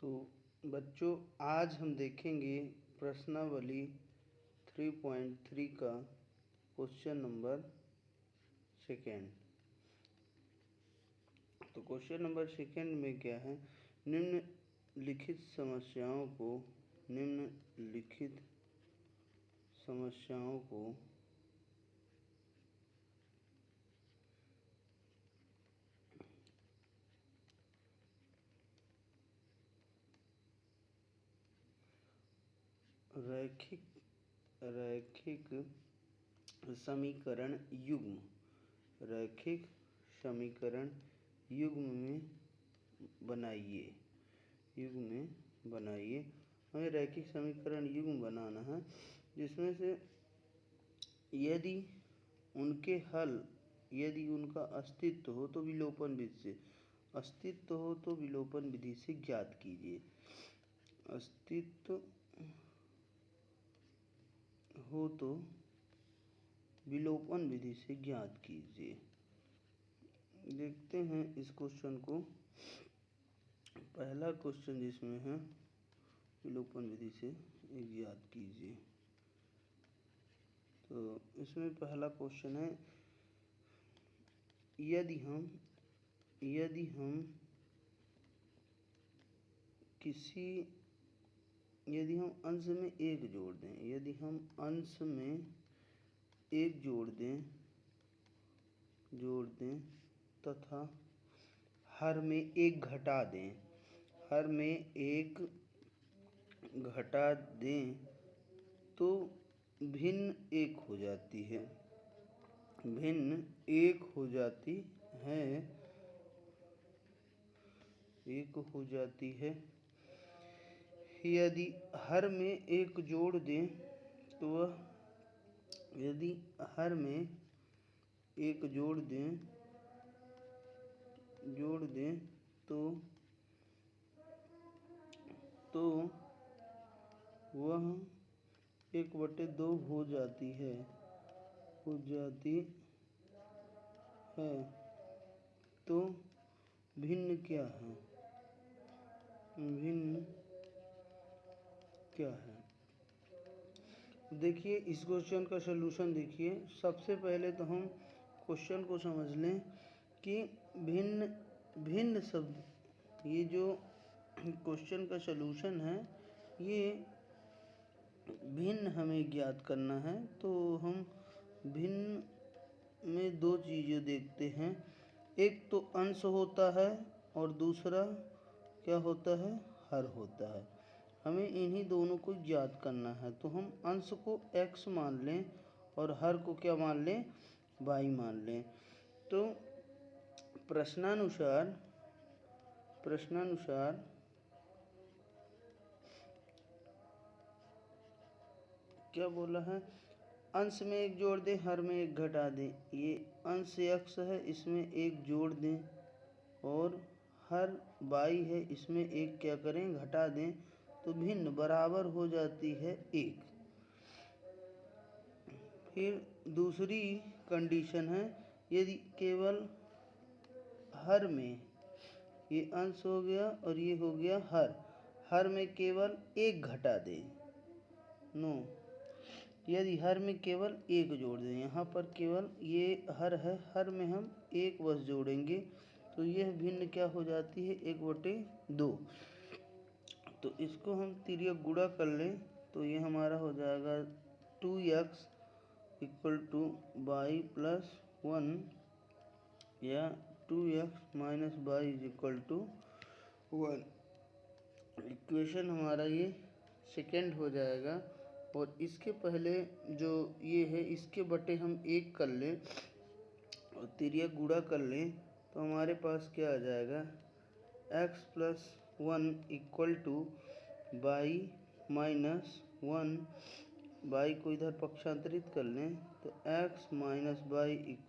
तो बच्चों आज हम देखेंगे प्रश्नावली 3.3 का क्वेश्चन नंबर सेकेंड। तो क्वेश्चन नंबर सेकेंड में क्या है, निम्नलिखित समस्याओं को रैखिक समीकरण युग्म में बनाइए। हमें रैखिक समीकरण युग्म बनाना है, जिसमें से यदि उनका अस्तित्व हो तो विलोपन विधि से ज्ञात कीजिए। अस्तित्व हो तो विलोपन विधि से ज्ञात कीजिए। देखते हैं इस क्वेश्चन को। पहला क्वेश्चन जिसमें है विलोपन विधि से ज्ञात कीजिए, तो इसमें पहला क्वेश्चन है, यदि हम अंश में एक जोड़ दें तथा हर में एक घटा दें तो भिन्न एक हो जाती है। यदि हर में एक जोड़ दें तो वह 1/2 हो जाती है। तो भिन्न क्या है? देखिए इस क्वेश्चन का सलूशन देखिए। सबसे पहले तो हम क्वेश्चन को समझ लें कि भिन्न शब्द, ये जो क्वेश्चन का सलूशन है, ये भिन्न हमें ज्ञात करना है। तो हम भिन्न में दो चीज़ें देखते हैं, एक तो अंश होता है और दूसरा क्या होता है, हर होता है। हमें इन्हीं दोनों को ज्ञात करना है। तो हम अंश को x मान लें और हर को क्या मान लें, y मान लें। तो प्रश्नानुसार क्या बोला है, अंश में एक जोड़ दें, हर में एक घटा दें। ये अंश x है, इसमें एक जोड़ दें, और हर y है, इसमें एक क्या करें, घटा दें, तो भिन्न बराबर हो जाती है 1। फिर दूसरी कंडीशन है, यदि केवल हर में, ये अंश हो गया और ये हो गया हर में केवल एक घटा दें, यदि हर में केवल एक जोड़ दें, यहाँ पर केवल ये हर है, हर में हम एक बस जोड़ेंगे, तो यह भिन्न क्या हो जाती है, 1/2। तो इसको हम तिर्यक गुणा कर लें तो ये हमारा हो जाएगा 2x = y + 1 या 2x - y = 1। इक्वेशन हमारा ये सेकेंड हो जाएगा। और इसके पहले जो ये है, इसके बटे हम 1 कर लें और तिर्यक गुणा कर लें, तो हमारे पास क्या आ जाएगा, x + 1 = y - 1। y को इधर पक्षांतरित कर लें तो x - y =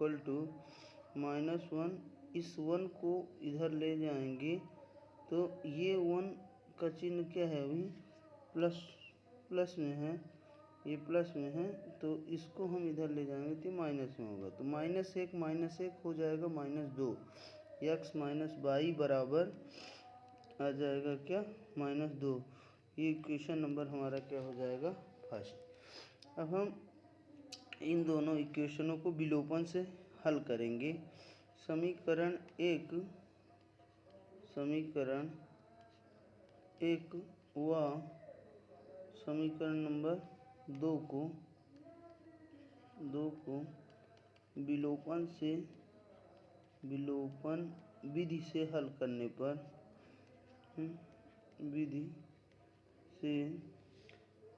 -1। इस 1 को इधर ले जाएंगे तो ये 1 का चिन्ह क्या है, अभी प्लस में है, ये प्लस में है, तो इसको हम इधर ले जाएंगे तो माइनस में होगा। तो -1 हो जाएगा -2। x - y = आ जाएगा क्या, -2। ये इक्वेशन नंबर हमारा क्या हो जाएगा, फर्स्ट। अब हम इन दोनों इक्वेशनों को विलोपन से हल करेंगे। समीकरण एक व समीकरण नंबर दो को विलोपन विधि से हल करने पर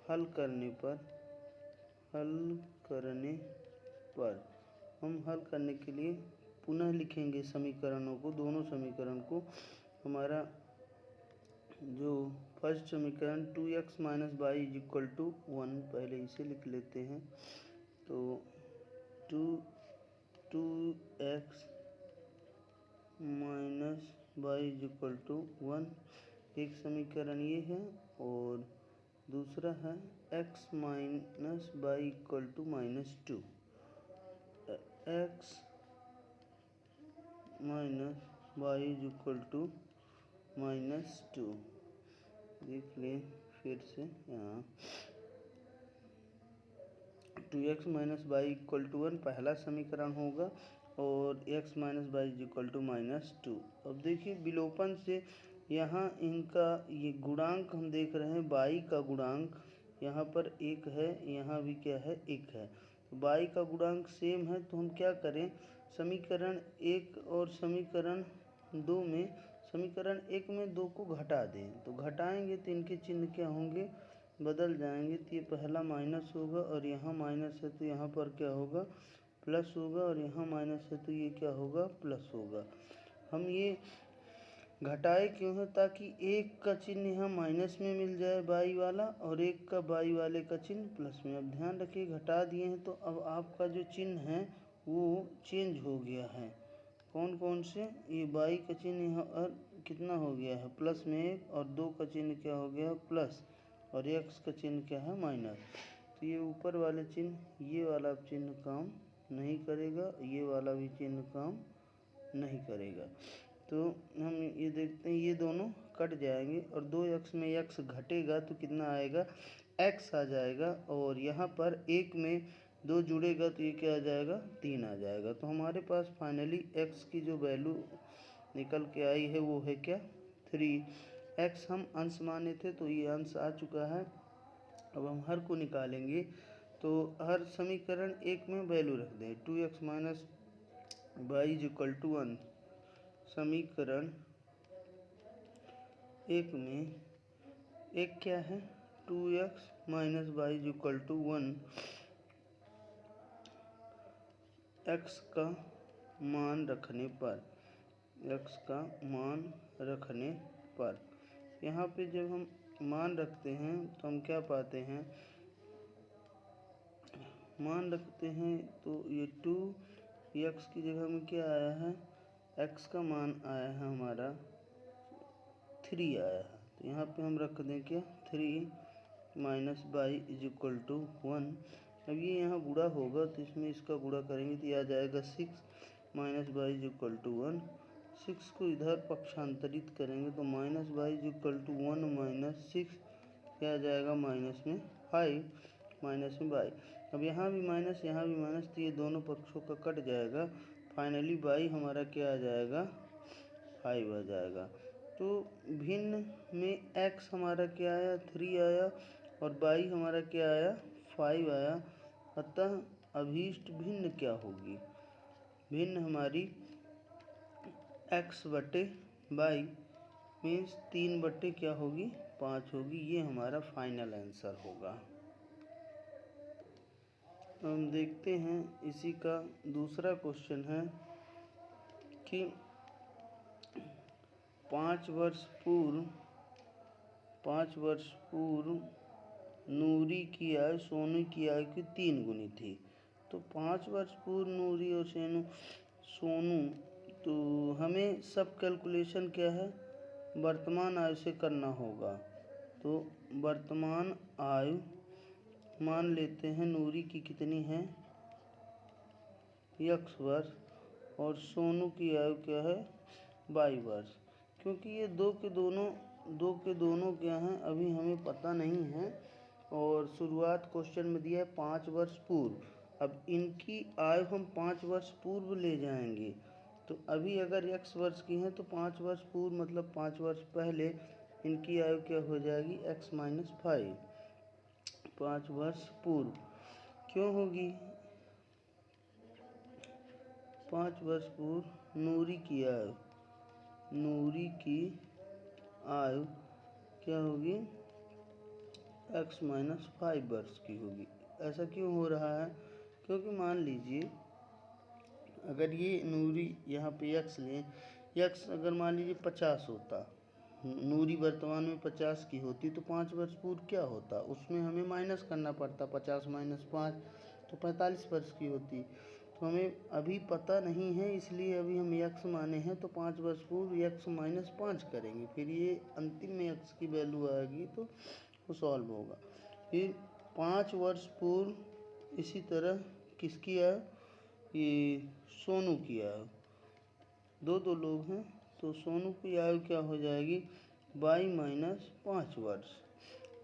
हल करने के लिए पुनः लिखेंगे समीकरणों को, दोनों समीकरण को। हमारा जो फर्स्ट समीकरण 2x - y = 1, पहले इसे लिख लेते हैं। तो 2x - y = 1 एक समीकरण ये है, और दूसरा है x - y = -2। x - y = -2, देख लें फिर से यहाँ। 2x - y = 1 पहला समीकरण होगा, और x - y = -2। अब देखिए विलोपन से यहाँ इनका ये गुणांक हम देख रहे हैं, y का गुणांक यहाँ पर 1 है, यहाँ भी क्या है, 1 है। y का गुणांक सेम है, तो हम क्या करें, समीकरण 1 और समीकरण 2 में, समीकरण 1 में 2 को घटा दें। तो घटाएंगे तो इनके चिन्ह क्या होंगे, बदल जाएंगे। तो ये पहला माइनस होगा, और यहाँ माइनस है तो यहाँ पर क्या होगा, प्लस होगा, और यहाँ माइनस है तो ये क्या होगा, प्लस होगा। हम ये घटाए क्यों है, ताकि एक का चिन्ह यहाँ माइनस में मिल जाए बाई वाला, और एक का बाई वाले का चिन्ह प्लस में। अब ध्यान रखिए घटा दिए हैं तो अब आपका जो चिन्ह है वो चेंज हो गया है। कौन कौन से, ये बाई का चिन्ह यहाँ और कितना हो गया है, प्लस में 1, और 2 का चिन्ह क्या हो गया, प्लस, और x का चिन्ह क्या है, माइनस। तो ये ऊपर वाले चिन्ह, ये वाला चिन्ह काम नहीं करेगा, ये वाला भी चिन्ह काम नहीं करेगा। तो हम ये देखते हैं, ये दोनों कट जाएंगे, और 2x में x घटेगा तो कितना आएगा, x आ जाएगा, और यहाँ पर 1 में 2 जुड़ेगा तो ये क्या आ जाएगा, 3 आ जाएगा। तो हमारे पास फाइनली x की जो वैल्यू निकल के आई है वो है क्या, 3। x हम अंश माने थे तो ये अंश आ चुका है। अब हम हर को निकालेंगे, तो हर समीकरण 1 में वैल्यू रख दें। 2x - y = 1 समीकरण 1 में एक क्या है, 2x - y = 1 x का मान रखने पर, यहाँ पे जब हम मान रखते हैं तो हम क्या पाते हैं, मान रखते हैं तो ये 2x की जगह में क्या आया है, x का मान आया है हमारा 3 आया है। तो यहाँ पे हम रख दें क्या, 3 - y = 1। अब ये यहाँ गुणा होगा तो इसमें इसका गुणा करेंगे तो ये आ जाएगा 6 - y = 1। 6 को इधर पक्षांतरित करेंगे तो -y = 1 - 6 क्या आ जाएगा, माइनस में 5 माइनस में y। अब यहाँ भी माइनस, यहाँ भी माइनस, तो ये दोनों पक्षों का कट जाएगा। फाइनली y हमारा क्या आ जाएगा, 5 आ जाएगा। तो भिन्न में x हमारा क्या आया, 3 आया, और y हमारा क्या आया, 5 आया। अतः अभीष्ट भिन्न क्या होगी, भिन्न हमारी x बटे y मीन्स 3 बटे क्या होगी, 5 होगी। ये हमारा फाइनल आंसर होगा। हम देखते हैं इसी का दूसरा क्वेश्चन है कि 5 वर्ष पूर्व नूरी की आयु सोनू की आयु की 3 गुनी थी। तो 5 वर्ष पूर्व नूरी और सोनू, तो हमें सब कैलकुलेशन क्या है, वर्तमान आयु से करना होगा। तो वर्तमान आयु मान लेते हैं नूरी की कितनी है, x वर्ष, और सोनू की आयु क्या है, y वर्ष। क्योंकि ये दो के दोनों क्या हैं अभी हमें पता नहीं है। और शुरुआत क्वेश्चन में दिया है 5 वर्ष पूर्व। अब इनकी आयु हम 5 वर्ष पूर्व ले जाएंगे, तो अभी अगर x वर्ष की हैं तो 5 वर्ष पूर्व मतलब 5 वर्ष पहले इनकी आयु क्या हो जाएगी x-5। 5 वर्ष पूर्व क्यों होगी? 5 वर्ष पूर्व नूरी की आयु क्या होगी x-5 वर्ष की होगी। ऐसा क्यों हो रहा है? क्योंकि मान लीजिए अगर ये नूरी यहाँ पे x लें, x अगर मान लीजिए 50 होता, नूरी वर्तमान में 50 की होती, तो 5 वर्ष पूर्व क्या होता, उसमें हमें माइनस करना पड़ता, 50 - 5 तो 45 वर्ष की होती। तो हमें अभी पता नहीं है, इसलिए अभी हम x माने हैं तो 5 वर्ष पूर्व x-5 करेंगे, फिर ये अंतिम में x की वैल्यू आएगी तो वो सॉल्व होगा। फिर 5 वर्ष पूर्व इसी तरह किसकी आयु, ये सोनू की आयु, दो लोग हैं तो सोनू की आयु क्या हो जाएगी y-5 वर्ष।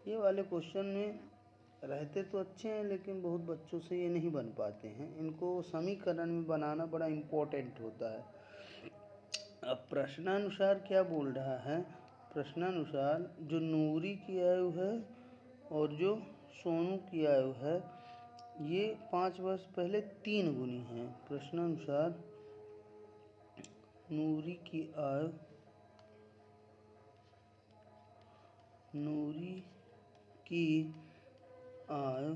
ये वाले क्वेश्चन में रहते तो अच्छे हैं लेकिन बहुत बच्चों से ये नहीं बन पाते हैं, इनको समीकरण में बनाना बड़ा इम्पोर्टेंट होता है। अब प्रश्नानुसार क्या बोल रहा है? प्रश्नानुसार जो नूरी की आयु है और जो सोनू की आयु है ये 5 वर्ष पहले 3 गुनी है। प्रश्नानुसार नूरी की आयु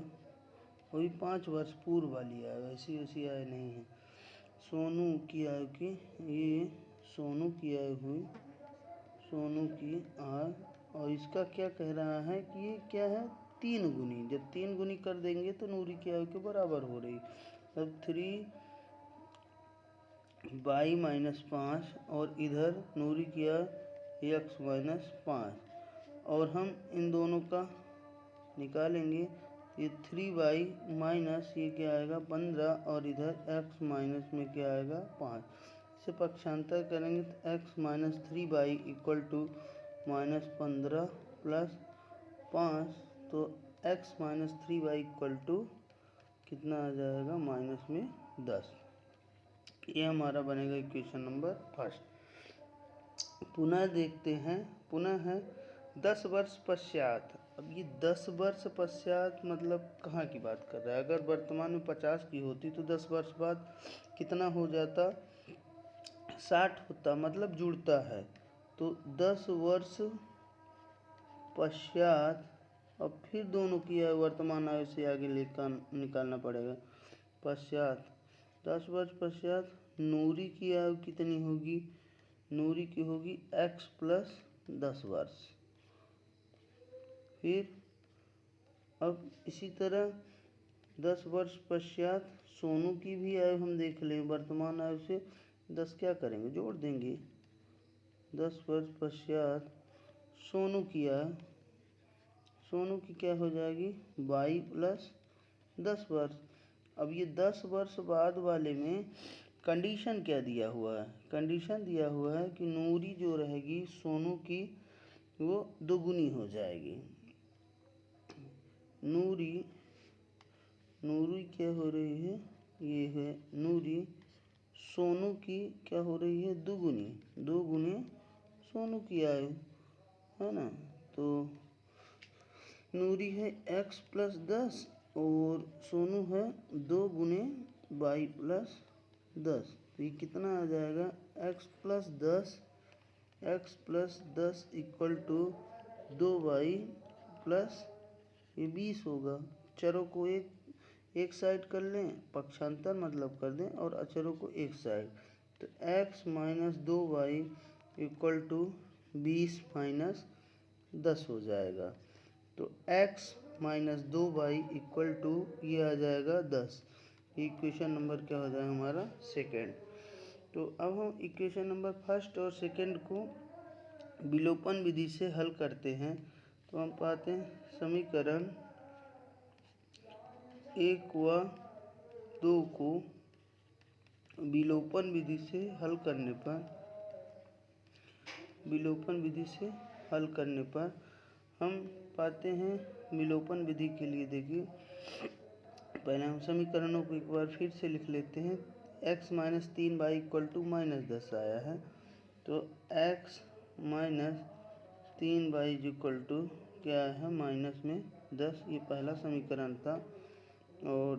वही 5 वर्ष पूर्व वाली आयु, ऐसी वैसी आयु नहीं है। सोनू की आयु की, ये सोनू की आयु हुई, सोनू की आयु, और इसका क्या कह रहा है कि ये क्या है 3 गुनी। जब 3 गुनी कर देंगे तो नूरी की आयु के बराबर हो रही। अब 3y-5 और इधर नूरी की आयु x-5, और हम इन दोनों का निकालेंगे। ये 3y माइनस ये क्या आएगा 15, और इधर x माइनस में क्या आएगा 5। इसे पक्षांतर करेंगे तो x-3y = -15 + 5, तो x-3y = कितना आ जाएगा -10। ये हमारा बनेगा इक्वेशन नंबर फर्स्ट। पुनः देखते हैं, पुनः है 10 वर्ष पश्चात। अब ये 10 वर्ष पश्चात मतलब कहाँ की बात कर रहा है? अगर वर्तमान में 50 की होती तो 10 वर्ष बाद कितना हो जाता 60 होता, मतलब जुड़ता है। तो 10 वर्ष पश्चात, अब फिर दोनों की आयु वर्तमान आयु से आगे लेकर निकालना पड़ेगा। पश्चात 10 वर्ष पश्चात नूरी की आयु कितनी होगी? नूरी की होगी x + 10 वर्ष। फिर अब इसी तरह 10 वर्ष पश्चात सोनू की भी आयु हम देख लें, वर्तमान आयु से 10 क्या करेंगे जोड़ देंगे। 10 वर्ष पश्चात सोनू की आयु, सोनू की क्या हो जाएगी y + 10 वर्ष। अब ये 10 वर्ष बाद वाले में कंडीशन क्या दिया हुआ है? कंडीशन दिया हुआ है कि नूरी जो रहेगी सोनू की वो दोगुनी हो जाएगी। नूरी क्या हो रही है, ये है नूरी सोनू की क्या हो रही है दोगुनी, 2 गुने सोनू की आयु है ना। तो नूरी है x + 10 और सोनू है 2 गुने y + 10, तो ये कितना आ जाएगा x + 10 = 2y + ये 20 होगा। चरों को एक साइड कर लें, पक्षांतर मतलब कर दें, और अचरों को एक साइड, तो x - 2y = 20 - 10 हो जाएगा। तो x - 2y = ये आ जाएगा 10। इक्वेशन नंबर क्या हो जाएगा हमारा सेकेंड। तो अब हम इक्वेशन नंबर फर्स्ट और सेकेंड को विलोपन विधि से हल करते हैं। तो हम पाते हैं समीकरण 1 व 2 को विलोपन विधि से हल करने पर विलोपन विधि से हल करने पर हम पाते हैं। विलोपन विधि के लिए देखिए, पहले हम समीकरणों को एक बार फिर से लिख लेते हैं। x minus 3y equal to -10 आया है, तो x minus 3y equal to क्या है, -10। ये पहला समीकरण था। और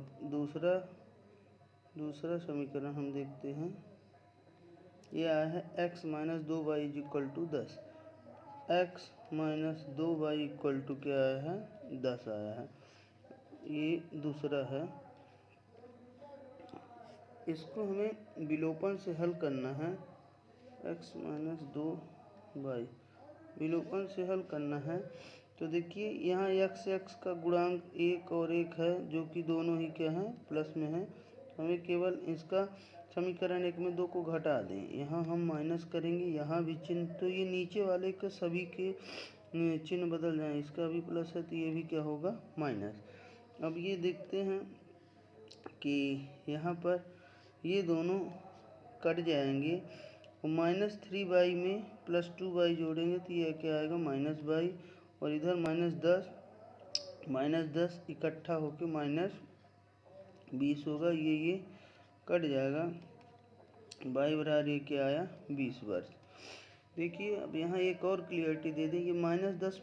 दूसरा समीकरण हम देखते हैं, ये आया है x minus 2y equal to 10। x minus 2y equal to क्या आया है, 10 आया है। ये दूसरा है। इसको हमें विलोपन से हल करना है। x माइनस 2y विलोपन से हल करना है। तो देखिए यहाँ x का गुणांक 1 और 1 है, जो कि दोनों ही क्या है, प्लस में है। हमें केवल इसका समीकरण 1 में 2 को घटा दें। यहाँ हम माइनस करेंगे, यहाँ भी चिन्ह, तो ये नीचे वाले के सभी के चिन्ह बदल जाएं। इसका भी प्लस है तो ये भी क्या होगा, माइनस। अब ये देखते हैं कि यहाँ पर ये दोनों कट जाएंगे और -3y में +2y जोड़ेंगे तो ये क्या आएगा, -y। और इधर -10 इकट्ठा होके -20 होगा। ये कट जाएगा। y बराबर ये क्या आया, 20 वर्ष। देखिए अब यहाँ एक और क्लियरिटी दे दें। ये -10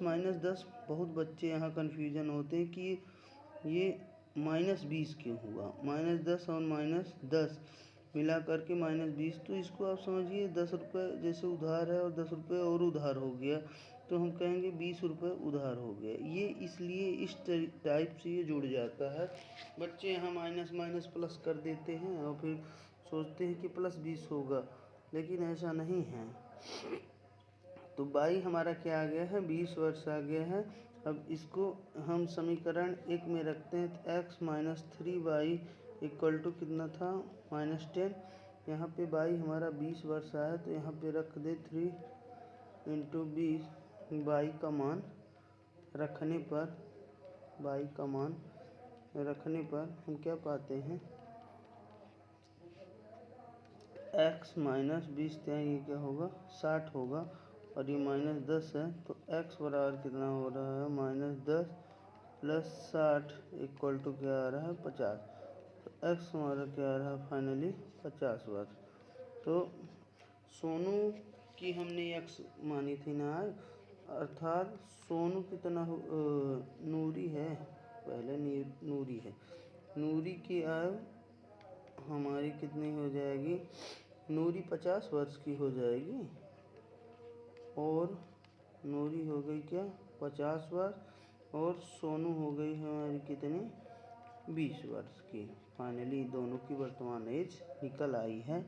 बहुत बच्चे यहाँ कन्फ्यूजन होते हैं कि ये -20 क्यों हुआ। -10 और -10 मिला करके -20, तो इसको आप समझिए 10 रुपये जैसे उधार है और 10 रुपये और उधार हो गया, तो हम कहेंगे 20 रुपये उधार हो गया। ये इसलिए इस टाइप से ये जुड़ जाता है। बच्चे यहाँ माइनस माइनस प्लस कर देते हैं और फिर सोचते हैं कि +20 होगा, लेकिन ऐसा नहीं है। तो y हमारा क्या आ गया है, 20 वर्ष आ गया है। अब इसको हम समीकरण 1 में रखते हैं तो x minus 3y equal to कितना था, -10। यहाँ पे y हमारा 20 वर्ष आया, तो यहाँ पे रख दे 3 × 20। y का मान रखने पर हम क्या पाते हैं, x माइनस 20 ये क्या होगा, 60 होगा। और ये -10 है, तो x बराबर कितना हो रहा है, -10 + 60 इक्वल टू क्या आ रहा है, 50। तो x हमारा क्या आ रहा है, फाइनली 50 वर्ष। तो सोनू की हमने x मानी थी ना, अर्थात सोनू कितना नूरी है, पहले नूरी है, नूरी की आयु हमारी कितनी हो जाएगी, नूरी 50 वर्ष की हो जाएगी। और नूरी हो गई क्या, 50 वर्ष, और सोनू हो गई हमारी कितनी, 20 वर्ष की। फाइनली दोनों की वर्तमान एज निकल आई है।